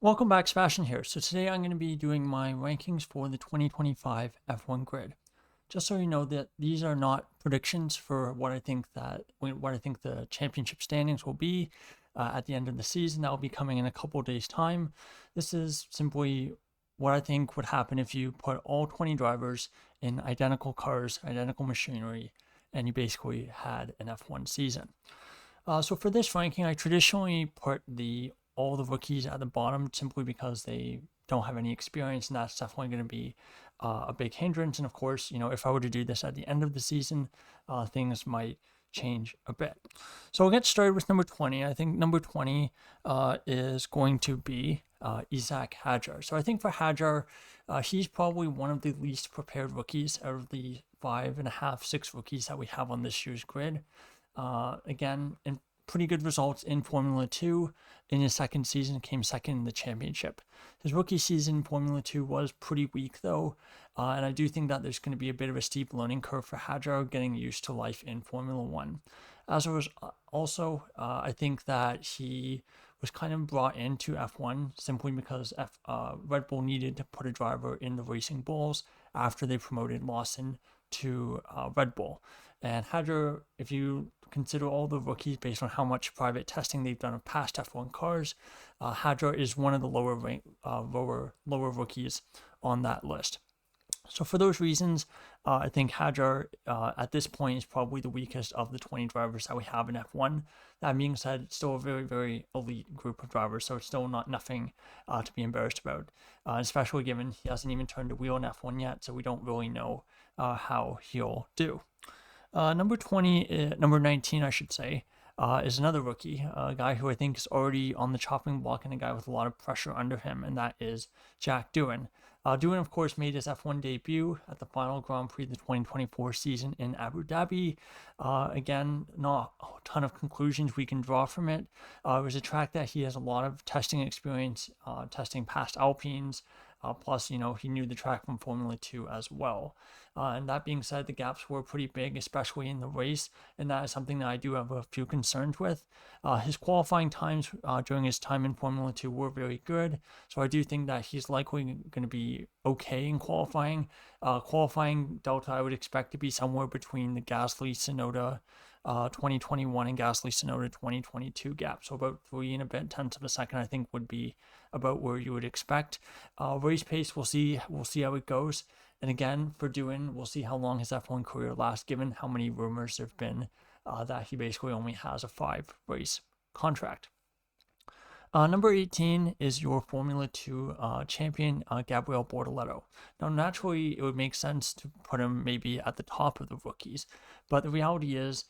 Welcome back, Sebastian here. So today I'm going to be doing my rankings for the 2025 F1 grid. Just so you know that these are not predictions for what I think the championship standings will be at the end of the season. That will be coming in a couple of days' time. This is simply what I think would happen if you put all 20 drivers in identical cars, identical machinery, and you basically had an F1 season. So for this ranking, I traditionally put all the rookies at the bottom simply because they don't have any experience, and that's definitely going to be a big hindrance. And of course, if I were to do this at the end of the season, things might change a bit. So we'll get started with number 20. I think number 20 is going to be Isaac Hadjar. So I think for Hadjar, he's probably one of the least prepared rookies out of the 5.5, 6 rookies that we have on this year's grid. Again, in pretty good results in Formula 2. In his second season, came second in the championship. His rookie season in Formula 2 was pretty weak, though, and I do think that there's going to be a bit of a steep learning curve for Hadjar getting used to life in Formula 1. As it was also, I think that he was kind of brought into F1 simply because Red Bull needed to put a driver in the Racing Bulls after they promoted Lawson to Red Bull. And Hadjar, if you consider all the rookies based on how much private testing they've done of past F1 cars, Hadjar is one of the lower rookies on that list. So for those reasons, I think Hadjar at this point is probably the weakest of the 20 drivers that we have in F1. That being said, it's still a very, very elite group of drivers, so it's still nothing to be embarrassed about, especially given he hasn't even turned a wheel in F1 yet, so we don't really know how he'll do. Number 19, I should say, is another rookie, a guy who I think is already on the chopping block and a guy with a lot of pressure under him, and that is Jack Doohan. Doohan, of course, made his F1 debut at the final Grand Prix of the 2024 season in Abu Dhabi. Again, not a ton of conclusions we can draw from it. It was a track that he has a lot of testing experience, testing past Alpines. Plus, he knew the track from Formula 2 as well. And that being said, the gaps were pretty big, especially in the race, and that is something that I do have a few concerns with. His qualifying times during his time in Formula 2 were very good, so I do think that he's likely going to be okay in qualifying. Qualifying delta I would expect to be somewhere between the Gasly-Tsunoda 2021 and Gasly-Tsunoda 2022 gap. So about 3.1 of a second, I think, would be about where you would expect. Race pace, we'll see how it goes. And again, for Doohan, we'll see how long his F1 career lasts, given how many rumors there have been that he basically only has a 5-race contract. Number 18 is your Formula 2 champion, Gabriel Bortoleto. Now, naturally, it would make sense to put him maybe at the top of the rookies, but the reality is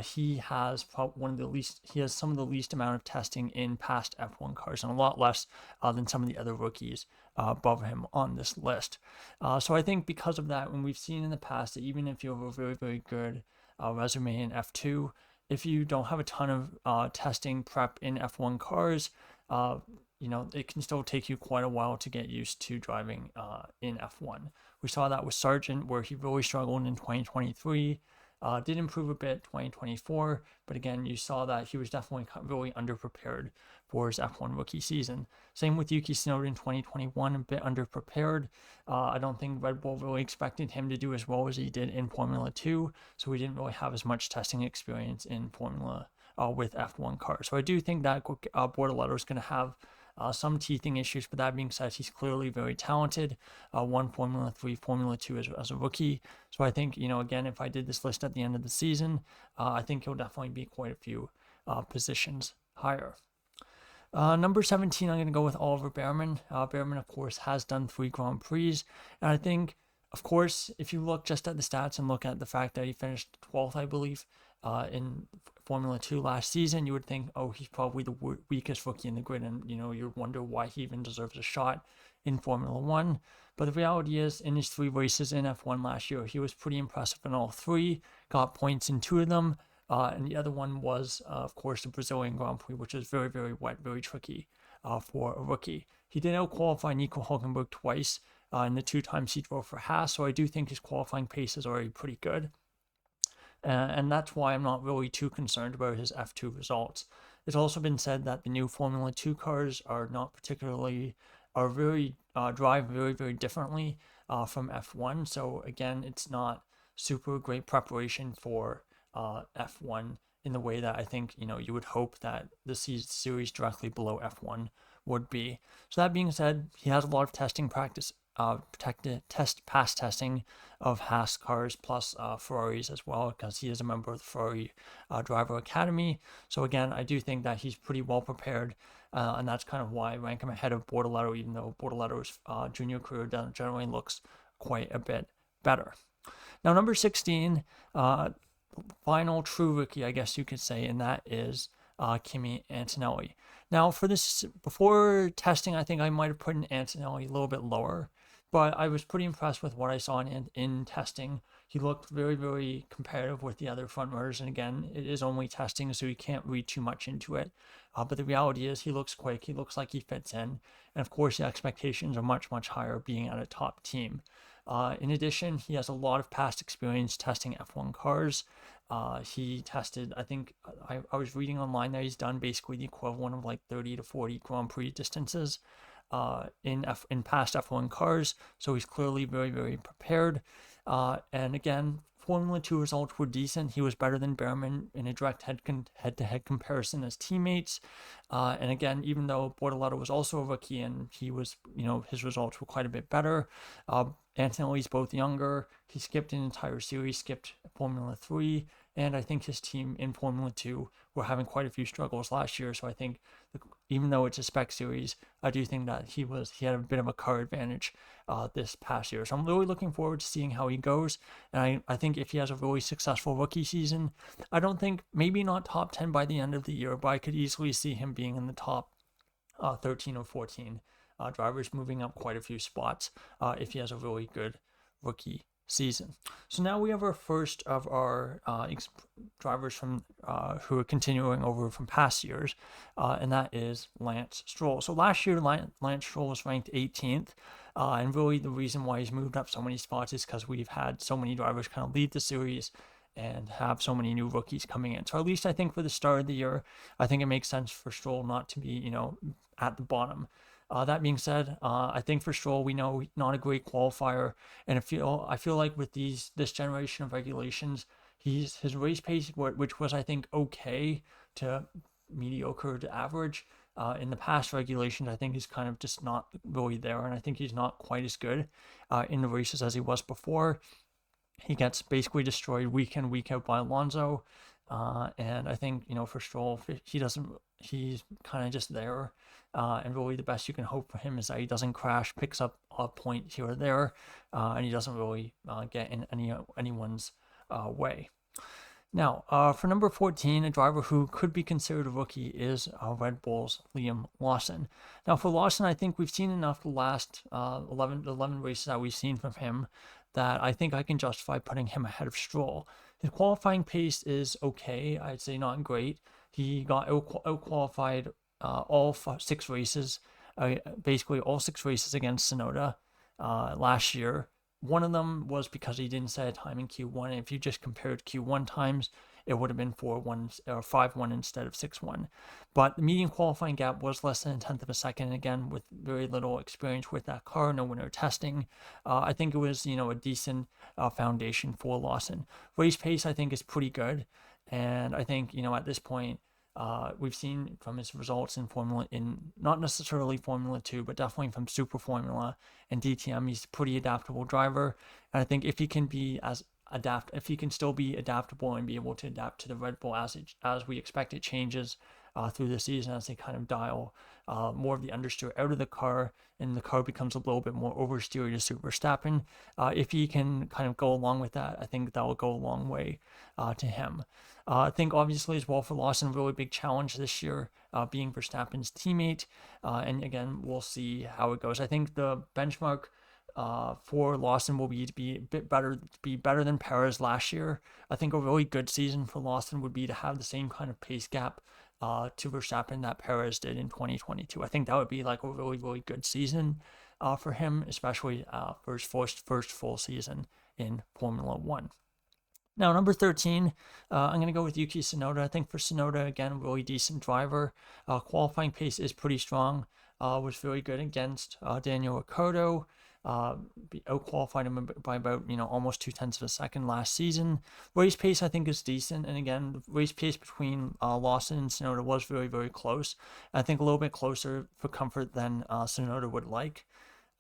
he has some of the least amount of testing in past F1 cars, and a lot less than some of the other rookies above him on this list. So I think because of that, when we've seen in the past that even if you have a very, very good resume in F2, if you don't have a ton of testing prep in F1 cars, it can still take you quite a while to get used to driving in F1. We saw that with Sargent, where he really struggled in 2023. Did improve a bit 2024, but again, you saw that he was definitely really underprepared for his F1 rookie season. Same with Yuki Tsunoda in 2021, a bit underprepared. I don't think Red Bull really expected him to do as well as he did in Formula 2, so he didn't really have as much testing experience in Formula with F1 cars. So I do think that Bortoleto is going to have some teething issues, but that being said, he's clearly very talented. Won Formula 3, Formula 2 as a rookie. So I think, again, if I did this list at the end of the season, I think he'll definitely be quite a few positions higher. Number 17, I'm going to go with Oliver Bearman. Bearman, of course, has done 3 Grand Prix, and I think, of course, if you look just at the stats and look at the fact that he finished 12th, I believe, in Formula 2 last season, you would think, oh, he's probably the weakest rookie in the grid, and you wonder why he even deserves a shot in Formula 1. But the reality is, in his 3 races in F1 last year, he was pretty impressive in all 3, got points in 2 of them, and the other one was, of course, the Brazilian Grand Prix, which is very, very wet, very tricky for a rookie. He did out-qualify Nico Hülkenberg twice in the 2 times he drove for Haas, so I do think his qualifying pace is already pretty good. And that's why I'm not really too concerned about his F2 results. It's also been said that the new Formula 2 cars are not particularly, are very, drive very, very differently from F1. So again, it's not super great preparation for F1 in the way that I think, you would hope that the series directly below F1 would be. So that being said, he has a lot of testing practice, past testing of Haas cars plus Ferraris as well, because he is a member of the Ferrari Driver Academy. So again, I do think that he's pretty well prepared, and that's kind of why I rank him ahead of Bortoleto, even though Bortoletto's junior career generally looks quite a bit better. Now, number 16, final true rookie, I guess you could say, and that is Kimi Antonelli. Now, for this, before testing, I think I might have put in Antonelli a little bit lower, but I was pretty impressed with what I saw in testing. He looked very, very competitive with the other front runners, and again, it is only testing, so you can't read too much into it. But the reality is he looks quick, he looks like he fits in, and of course the expectations are much, much higher being at a top team. In addition, he has a lot of past experience testing F1 cars. He tested, I think, I was reading online that he's done basically the equivalent of like 30 to 40 Grand Prix distances in past F1 cars. So he's clearly very, very prepared. And again, Formula 2 results were decent. He was better than Behrman in a direct head-to-head comparison as teammates. And again, even though Bortoleto was also a rookie and he was, his results were quite a bit better, Antonelli's both younger. He skipped an entire series, skipped Formula 3, and I think his team in Formula 2 were having quite a few struggles last year. So I think even though it's a spec series, I do think that he had a bit of a car advantage this past year. So I'm really looking forward to seeing how he goes. And I think if he has a really successful rookie season, I don't think, maybe not top 10 by the end of the year, but I could easily see him being in the top 13 or 14 drivers, moving up quite a few spots if he has a really good rookie season. So now we have our first of our drivers from who are continuing over from past years, and that is Lance Stroll. So last year, Lance Stroll was ranked 18th, and really the reason why he's moved up so many spots is because we've had so many drivers kind of lead the series and have so many new rookies coming in. So at least I think for the start of the year, I think it makes sense for Stroll not to be, at the bottom. That being said, I think for Stroll, we know he's not a great qualifier, and I feel like with this generation of regulations, his race pace, which was I think okay to mediocre to average in the past regulations, I think he's kind of just not really there, and I think he's not quite as good in the races as he was before. He gets basically destroyed week in, week out by Alonso. And I think, for Stroll, he's kind of just there. And really the best you can hope for him is that he doesn't crash, picks up a point here or there, and he doesn't really get in anyone's way. Now, for number 14, a driver who could be considered a rookie is Red Bull's Liam Lawson. Now, for Lawson, I think we've seen enough the last 11 races that we've seen from him that I think I can justify putting him ahead of Stroll. His qualifying pace is okay. I'd say not great. He got out-qualified all 6 races, basically all 6 races against Tsunoda last year. One of them was because he didn't set a time in Q1. And if you just compared Q1 times, it would have been 4-1 or 5-1 instead of 6-1. But the median qualifying gap was less than a tenth of a second. Again, with very little experience with that car, no winter testing. I think it was, a decent foundation for Lawson. Race pace, I think, is pretty good. And I think, at this point, we've seen from his results in not necessarily Formula 2, but definitely from Super Formula and DTM, he's a pretty adaptable driver. And I think if he can still be adaptable and be able to adapt to the Red Bull as we expect it changes through the season, as they kind of dial more of the understeer out of the car and the car becomes a little bit more oversteery to Super Verstappen. If he can kind of go along with that, I think that will go a long way to him. I think obviously as well for Lawson, a really big challenge this year being Verstappen's teammate. And again, we'll see how it goes. I think the benchmark for Lawson will be to be a bit better, than Perez last year. I think a really good season for Lawson would be to have the same kind of pace gap to Verstappen that Perez did in 2022. I think that would be like a really, really good season for him, especially for his first full season in Formula 1. Now, number 13, I'm going to go with Yuki Tsunoda. I think for Tsunoda, again, really decent driver. Qualifying pace is pretty strong. Was very good against Daniel Ricciardo. Out-qualified him by about, almost 0.2 of a second last season. Race pace, I think, is decent. And again, the race pace between Lawson and Tsunoda was very, very close. I think a little bit closer for comfort than Tsunoda would like.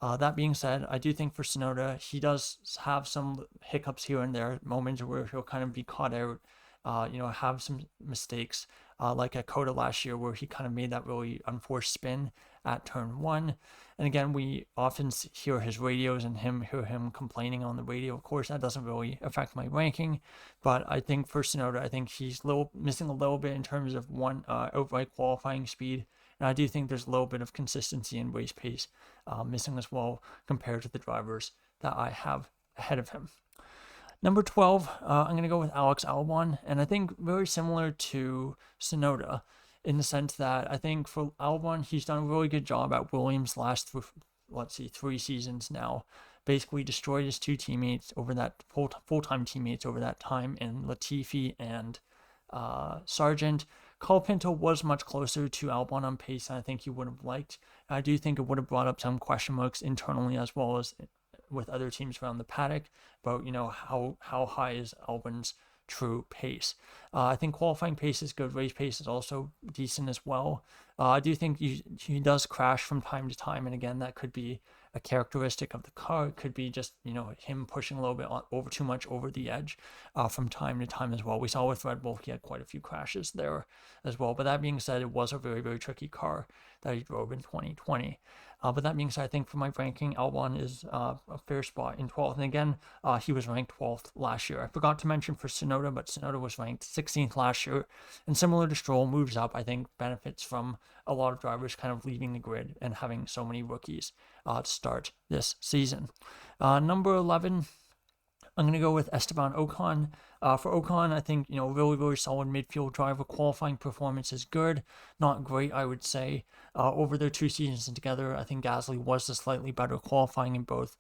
That being said, I do think for Tsunoda, he does have some hiccups here and there, moments where he'll kind of be caught out, have some mistakes, like at Coda last year, where he kind of made that really unforced spin at turn 1. And again, we often hear his radios and hear him complaining on the radio. Of course, that doesn't really affect my ranking, but I think for Tsunoda, I think he's missing a little bit in terms of outright qualifying speed. And I do think there's a little bit of consistency in race pace missing as well compared to the drivers that I have ahead of him. Number 12, I'm going to go with Alex Albon. And I think very similar to Tsunoda in the sense that I think for Albon, he's done a really good job at Williams last, 3 seasons now. Basically destroyed his two teammates over that, full-time teammates over that time in Latifi and Sargent. Colapinto was much closer to Albon on pace than I think he would have liked. I do think it would have brought up some question marks internally as well as with other teams around the paddock about, how high is Albon's true pace. I think qualifying pace is good. Race pace is also decent as well. I do think he does crash from time to time, and again, that could be a characteristic of the car. It could be just, him pushing a little bit too much over the edge from time to time as well. We saw with Red Bull, he had quite a few crashes there as well. But that being said, it was a very, very tricky car that he drove in 2020. But that being said, I think for my ranking, Albon is a fair spot in 12th. And again, he was ranked 12th last year. I forgot to mention for Tsunoda, but Tsunoda was ranked 16th last year. And similar to Stroll, moves up, I think, benefits from a lot of drivers kind of leaving the grid and having so many rookies to start this season. Number 11, I'm going to go with Esteban Ocon. For Ocon, I think, really, really solid midfield driver. Qualifying performance is good. Not great, I would say. Over their 2 seasons together, I think Gasly was the slightly better qualifying in both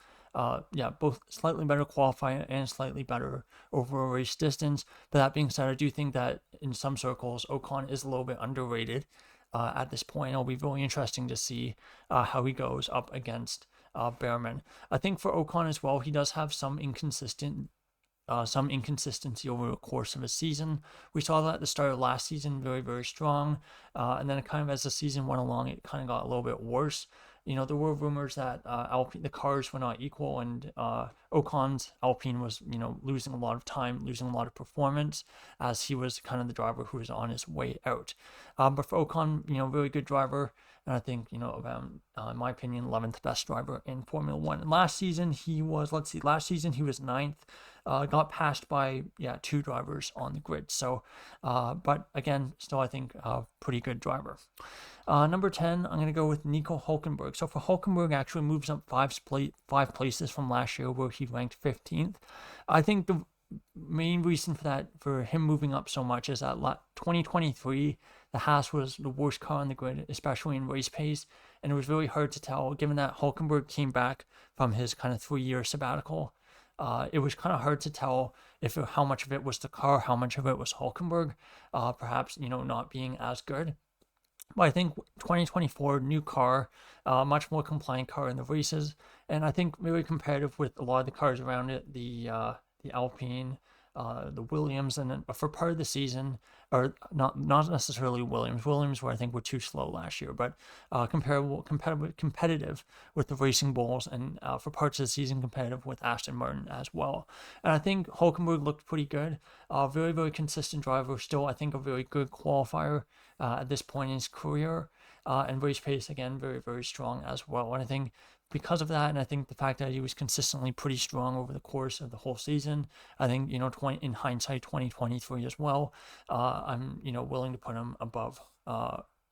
slightly better qualifying and slightly better over a race distance. But that being said, I do think that in some circles, Ocon is a little bit underrated at this point. It'll be really interesting to see how he goes up against Behrman. I think for Ocon as well, he does have some inconsistency over the course of a season. We saw that at the start of last season, very, very strong. And then kind of as the season went along, it kind of got a little bit worse. There were rumors that the cars were not equal, and Ocon's Alpine was, losing a lot of time, losing a lot of performance, as he was kind of the driver who was on his way out. But for Ocon, really good driver, and I think, about, in my opinion, 11th best driver in Formula One. And last season he was 9th. Got passed by 2 drivers on the grid. So, but again, still I think pretty good driver. Number 10, I'm going to go with Nico Hülkenberg. So for Hülkenberg, actually moves up 5 places from last year, where he ranked 15th. I think the main reason for him moving up so much is that 2023, the Haas was the worst car on the grid, especially in race pace, and it was really hard to tell, given that Hülkenberg came back from his kind of 3-year sabbatical. It was kind of hard to tell how much of it was the car, how much of it was Hülkenberg, perhaps, not being as good. But I think 2024, new car, much more compliant car in the races, and I think really competitive with a lot of the cars around it, the Alpine, the Williams, and then for part of the season, or not necessarily Williams where I think were too slow last year, but competitive with the Racing Bulls, and for parts of the season competitive with Aston Martin as well. And I think Hülkenberg looked pretty good. Very, very consistent driver, still I think a very good qualifier at this point in his career, and race pace again very, very strong as well. And I think because of that, and I think the fact that he was consistently pretty strong over the course of the whole season, I think, in hindsight, 2023 as well, I'm, willing to put him above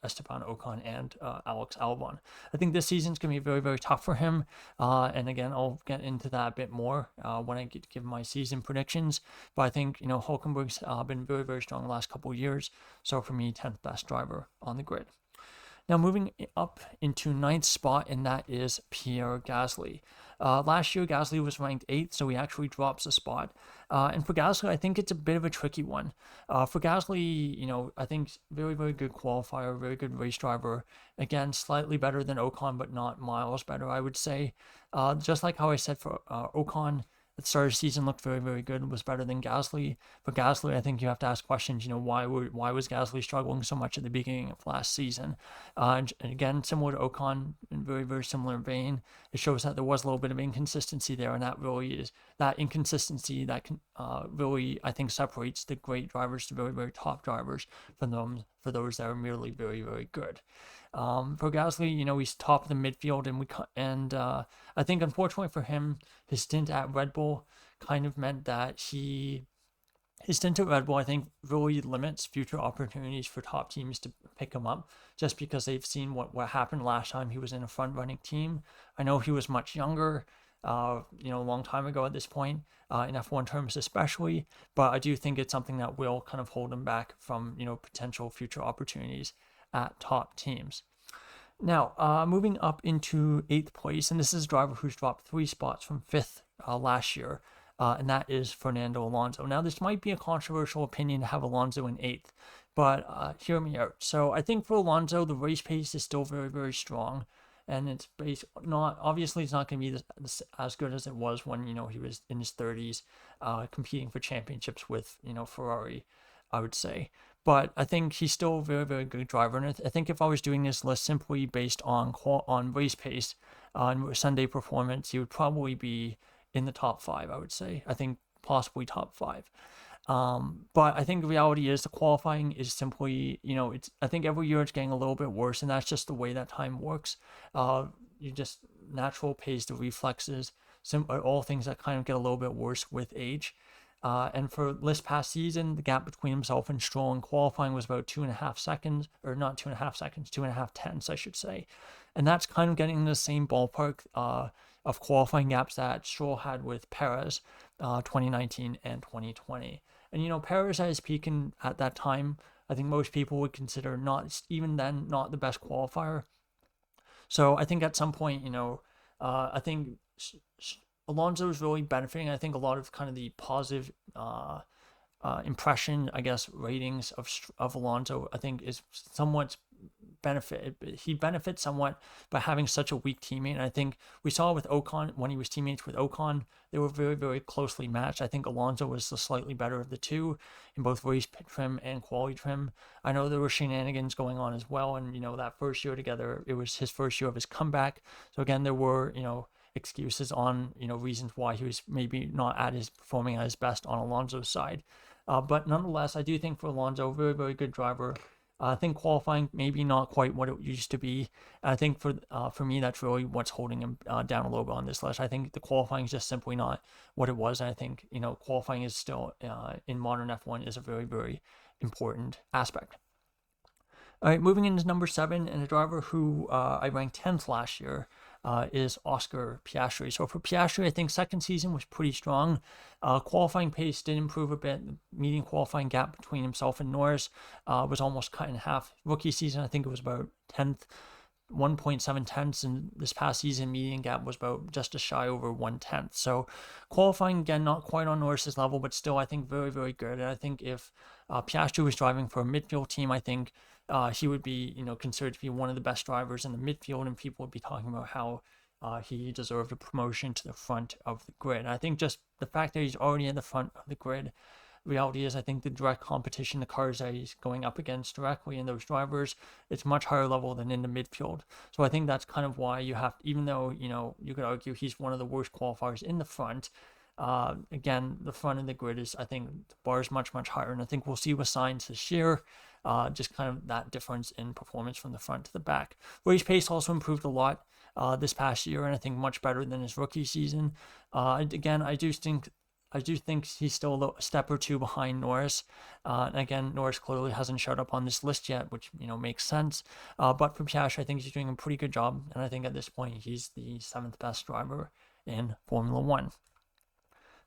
Esteban Ocon and Alex Albon. I think this season's going to be very, very tough for him. And again, I'll get into that a bit more when I give my season predictions. But I think, Hülkenberg's been very, very strong the last couple of years. So for me, 10th best driver on the grid. Now moving up into ninth spot, and that is Pierre Gasly. Last year, Gasly was ranked 8th, so he actually drops a spot. And for Gasly, I think it's a bit of a tricky one. For Gasly, I think very, very good qualifier, very good race driver. Again, slightly better than Ocon, but not miles better, I would say. Just like how I said for Ocon, at the start of the season looked very, very good, was better than Gasly. For Gasly, I think you have to ask questions, why was Gasly struggling so much at the beginning of last season? And again, similar to Ocon, in very, very similar vein, it shows that there was a little bit of inconsistency there, and that really is that inconsistency that can really, I think, separates the great drivers, the very, very top drivers, from those that are merely very, very good. For Gasly, he's top of the midfield, and I think unfortunately for him, his stint at Red Bull kind of meant that his stint at Red Bull, I think, really limits future opportunities for top teams to pick him up, just because they've seen what happened last time he was in a front-running team. I know he was much younger, a long time ago at this point, in F1 terms especially, but I do think it's something that will kind of hold him back from, potential future opportunities at top teams. Now, moving up into 8th place, and this is a driver who's dropped 3 spots from 5th last year, and that is Fernando Alonso. Now, this might be a controversial opinion to have Alonso in 8th, but hear me out. So I think for Alonso, the race pace is still very, very strong, and it's obviously it's not going to be as good as it was when, he was in his 30s, competing for championships with, Ferrari, I would say. But I think he's still a very, very good driver. And I think if I was doing this list simply based on race pace and Sunday performance, he would probably be in the top 5, I would say. I think possibly top 5. But I think the reality is the qualifying is simply, I think every year it's getting a little bit worse, and that's just the way that time works. You just natural pace, the reflexes, all things that kind of get a little bit worse with age. And for this past season, the gap between himself and Stroll in qualifying was about 2.5 seconds, or not 2.5 seconds, 2.5 tenths, I should say. And that's kind of getting in the same ballpark of qualifying gaps that Stroll had with Perez 2019 and 2020. And, Perez at his peak at that time, I think most people would consider not the best qualifier. So I think at some point, I think Alonso is really benefiting. I think a lot of kind of the positive impression, I guess, ratings of Alonso, I think, is somewhat he benefits somewhat by having such a weak teammate. And I think we saw with Ocon, when he was teammates with Ocon, they were very, very closely matched. I think Alonso was the slightly better of the two in both race trim and quality trim. I know there were shenanigans going on as well, and that first year together, it was his first year of his comeback. So again, there were excuses on reasons why he was maybe not performing at his best on Alonso's side. But nonetheless, I do think for Alonso, very, very good driver. I think qualifying maybe not quite what it used to be. I think for me, that's really what's holding him down a little bit on this list. I think the qualifying is just simply not what it was. And I think qualifying is still in modern F1 is a very, very important aspect. All right, moving into number 7, and a driver who I ranked 10th last year is Oscar Piastri. So for Piastri, I think second season was pretty strong. Qualifying pace did improve a bit. The median qualifying gap between himself and Norris was almost cut in half. Rookie season, I think it was about 10th, 1.7 tenths, and this past season median gap was about just a shy over 1/10. So qualifying, again, not quite on Norris's level, but still I think very, very good. And I think if Piastri was driving for a midfield team, I think he would be considered to be one of the best drivers in the midfield, and people would be talking about how he deserved a promotion to the front of the grid. And I think just the fact that he's already in the front of the grid, reality is I think the direct competition, the cars that he's going up against directly and those drivers, it's much higher level than in the midfield. So I think that's kind of why you have, even though you could argue he's one of the worst qualifiers in the front, again, the front of the grid is, I think the bar is much, much higher. And I think we'll see with Sainz this year, just kind of that difference in performance from the front to the back. Race pace also improved a lot this past year, and I think much better than his rookie season. Again, I do think he's still a step or two behind Norris. And again, Norris clearly hasn't showed up on this list yet, which makes sense. But for Piastri, I think he's doing a pretty good job, and I think at this point he's the 7th best driver in Formula One.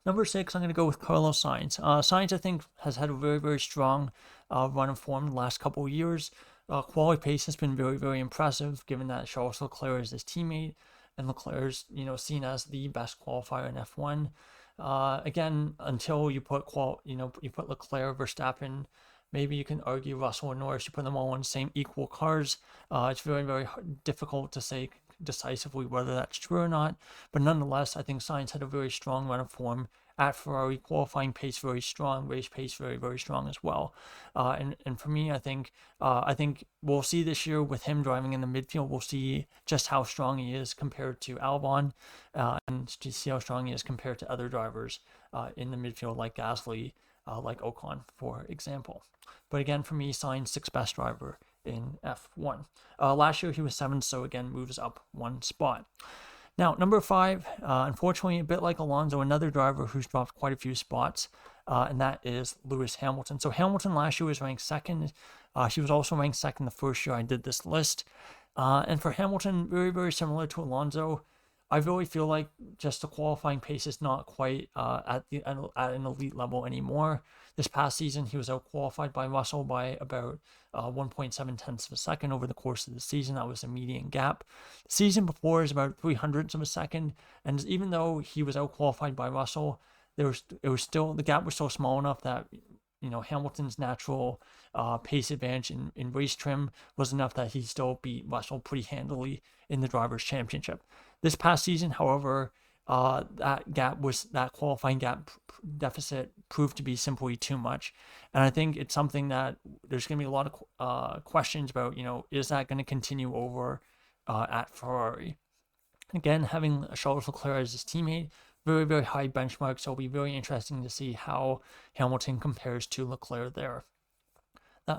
Number 6, I'm going to go with Carlos Sainz. Sainz, I think, has had a very, very strong run of form the last couple of years. quality pace has been very, very impressive, given that Charles Leclerc is his teammate, and Leclerc's, seen as the best qualifier in F1. Again, until you put you put Leclerc, Verstappen, maybe you can argue Russell and Norris, you put them all on the same equal cars. It's very, very difficult to say decisively whether that's true or not. But nonetheless, I think Sainz had a very strong run of form at Ferrari, qualifying pace very strong, race pace very, very strong as well. And for me, I think we'll see this year with him driving in the midfield. We'll see just how strong he is compared to Albon, and to see how strong he is compared to other drivers in the midfield like Gasly, like Ocon, for example. But again, for me, Sainz sixth best driver in F1. Last year he was 7th, so again moves up one spot. Now, number 5, unfortunately, a bit like Alonso, another driver who's dropped quite a few spots, and that is Lewis Hamilton. So Hamilton last year was ranked 2nd. He was also ranked 2nd the first year I did this list. And for Hamilton, very, very similar to Alonso. I really feel like just the qualifying pace is not quite at an elite level anymore. This past season, he was out-qualified by Russell by about 1.7 tenths of a second over the course of the season. That was a median gap. The season before is about 0.03 of a second, and even though he was out-qualified by Russell, the gap was still small enough that Hamilton's natural pace advantage in race trim was enough that he still beat Russell pretty handily in the Drivers' Championship. This past season, however, that qualifying gap deficit proved to be simply too much. And I think it's something that there's going to be a lot of questions about, is that going to continue over at Ferrari? Again, having Charles Leclerc as his teammate, very, very high benchmark, so it'll be very interesting to see how Hamilton compares to Leclerc there.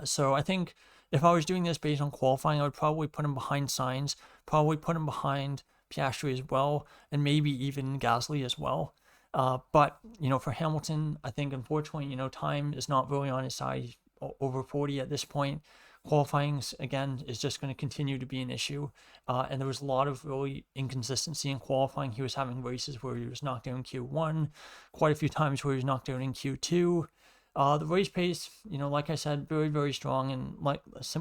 So I think if I was doing this based on qualifying, I would probably put him behind Sainz, probably put him behind Piastri as well, and maybe even Gasly as well. But for Hamilton, I think unfortunately, time is not really on his side. He's over 40 at this point. Qualifying, again, is just going to continue to be an issue. And there was a lot of really inconsistency in qualifying. He was having races where he was knocked out in Q1, quite a few times where he was knocked out in Q2. The race pace, like I said, very, very strong, and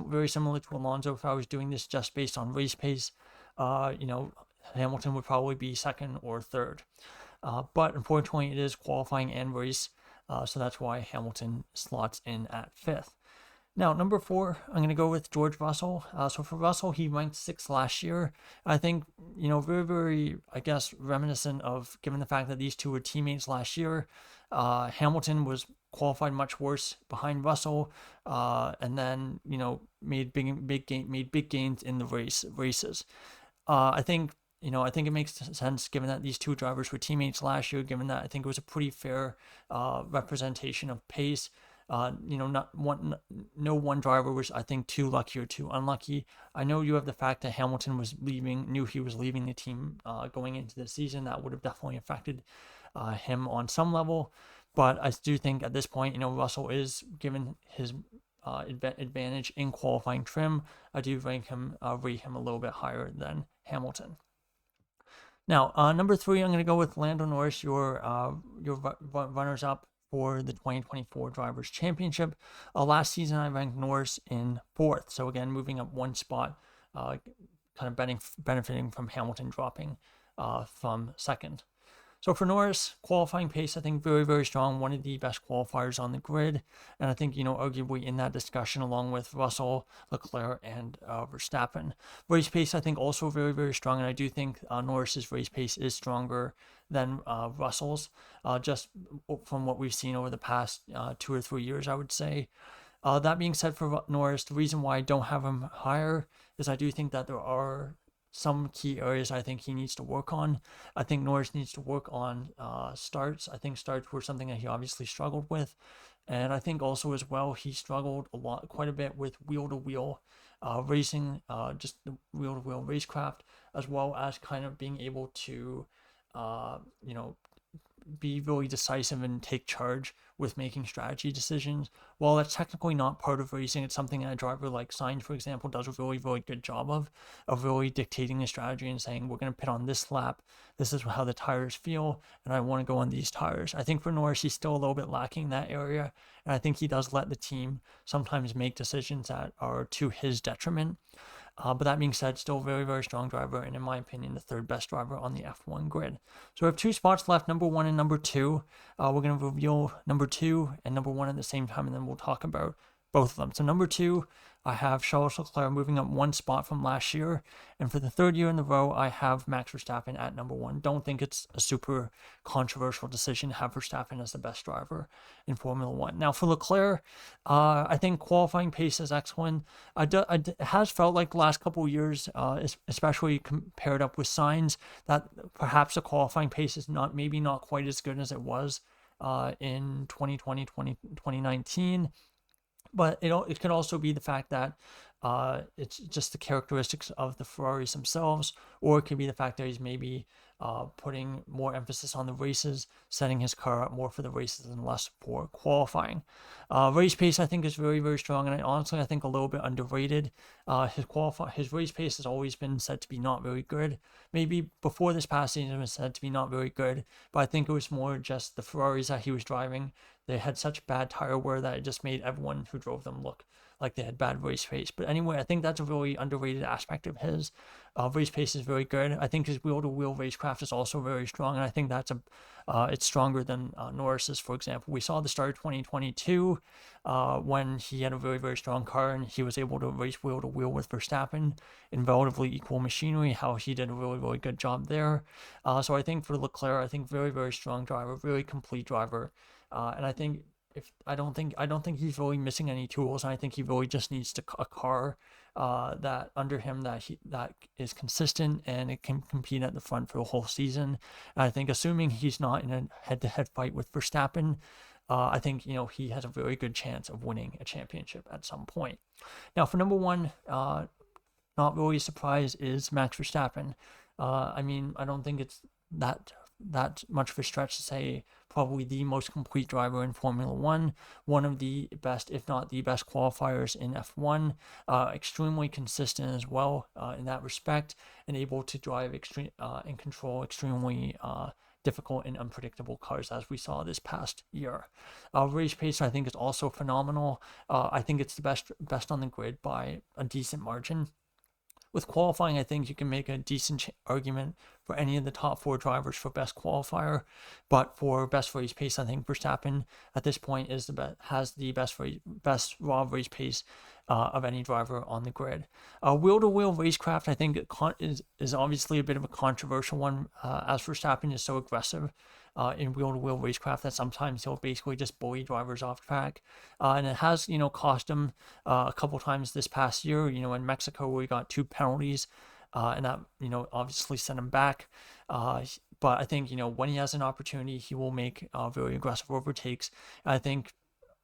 very similar to Alonso. If I was doing this just based on race pace, Hamilton would probably be 2nd or 3rd. But unfortunately, it is qualifying and race, so that's why Hamilton slots in at 5th. Now, number 4, I'm going to go with George Russell. So for Russell, he ranked 6th last year. I think, very, very, I guess, reminiscent of, given the fact that these two were teammates last year. Hamilton was qualified much worse behind Russell, and then, made big gains in the races. I think it makes sense given that these two drivers were teammates last year, given that I think it was a pretty fair representation of pace. No one driver was, I think, too lucky or too unlucky. I know you have the fact that Hamilton knew he was leaving the team going into the season. That would have definitely affected him on some level. But I do think at this point, Russell is, given his advantage in qualifying trim, I do rate him a little bit higher than Hamilton. Now, number 3, I'm going to go with Lando Norris, your runners-up for the 2024 Drivers' Championship. Last season, I ranked Norris in 4th. So again, moving up one spot, kind of benefiting from Hamilton dropping from 2nd. So for Norris, qualifying pace, I think very, very strong. One of the best qualifiers on the grid. And I think, arguably in that discussion along with Russell, Leclerc, and Verstappen. Race pace, I think also very, very strong. And I do think Norris's race pace is stronger than Russell's, just from what we've seen over the past 2 or 3 years, I would say. That being said, for Norris, the reason why I don't have him higher is I do think that there are some key areas I think he needs to work on. I think Norris needs to work on starts. I think starts were something that he obviously struggled with. And I think also as well, he struggled quite a bit with wheel-to-wheel racing, just the wheel-to-wheel racecraft, as well as kind of being able to, be really decisive and take charge with making strategy decisions. While that's technically not part of racing, it's something that a driver like Sainz, for example, does a really, really good job of really dictating a strategy and saying, we're going to pit on this lap, this is how the tires feel, and I want to go on these tires. I think for Norris, he's still a little bit lacking in that area, and I think he does let the team sometimes make decisions that are to his detriment. But that being said, still very, very strong driver, and in my opinion, the third best driver on the F1 grid. So we have 2 spots left, number 1 and number 2. We're going to reveal number 2 and number 1 at the same time, and then we'll talk about both of them. So number 2, I have Charles Leclerc moving up 1 spot from last year, and for the 3rd year in a row, I have Max Verstappen at number 1. Don't think it's a super controversial decision to have Verstappen as the best driver in Formula 1. Now for Leclerc, I think qualifying pace is excellent. It has felt like the last couple of years, especially compared up with Sainz, that perhaps the qualifying pace is maybe not quite as good as it was in 2020, 2019. But it could also be the fact that it's just the characteristics of the Ferraris themselves, or it could be the fact that he's maybe putting more emphasis on the races, setting his car up more for the races and less for qualifying. Race pace, I think, is very, very strong, and I think a little bit underrated. His race pace has always been said to be not very good. Maybe before this past season it was said to be not very good, but I think it was more just the Ferraris that he was driving. They had such bad tire wear that it just made everyone who drove them look like they had bad race pace. But anyway, I think that's a really underrated aspect of his. Race pace is very good. I think his wheel-to-wheel racecraft is also very strong, and I think that's it's stronger than Norris's, for example. We saw the start of 2022 when he had a very, very strong car, and he was able to race wheel-to-wheel with Verstappen in relatively equal machinery, how he did a really, really good job there. So I think for Leclerc, I think very, very strong driver, very complete driver. And I think I don't think he's really missing any tools. And I think he really just needs a car that under him that is consistent and it can compete at the front for the whole season. And I think assuming he's not in a head-to-head fight with Verstappen, I think he has a very good chance of winning a championship at some point. Now for number 1, not really a surprise, is Max Verstappen. I mean, I don't think it's that much of a stretch to say probably the most complete driver in Formula 1, one of the best, if not the best qualifiers in F1, extremely consistent as well in that respect, and able to drive and control extremely difficult and unpredictable cars, as we saw this past year. Race pace, I think, is also phenomenal. I think it's the best on the grid by a decent margin. With qualifying, I think you can make a decent argument for any of the top 4 drivers for best qualifier, but for best race pace, I think Verstappen at this point has the best raw race pace of any driver on the grid. Wheel-to-wheel racecraft, I think, is obviously a bit of a controversial one, as Verstappen is so aggressive in wheel-to-wheel racecraft that sometimes he'll basically just bully drivers off track, and it has cost him a couple times this past year. In Mexico, where he got 2 penalties, and that obviously sent him back. But I think when he has an opportunity, he will make very aggressive overtakes. I think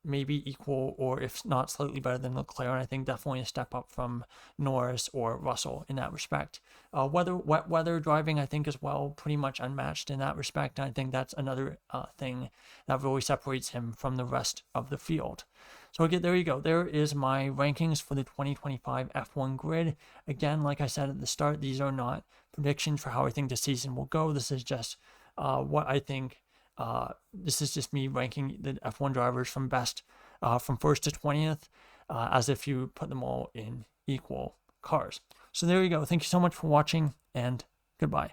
maybe equal, or if not slightly better than Leclerc, and I think definitely a step up from Norris or Russell in that respect. Wet weather driving, I think, as well, pretty much unmatched in that respect, and I think that's another thing that really separates him from the rest of the field. So again, there you go. There is my rankings for the 2025 F1 grid. Again, like I said at the start, these are not predictions for how I think the season will go. This is just what I think. This is just me ranking the F1 drivers from best, from 1st to 20th, as if you put them all in equal cars. So there you go. Thank you so much for watching, and goodbye.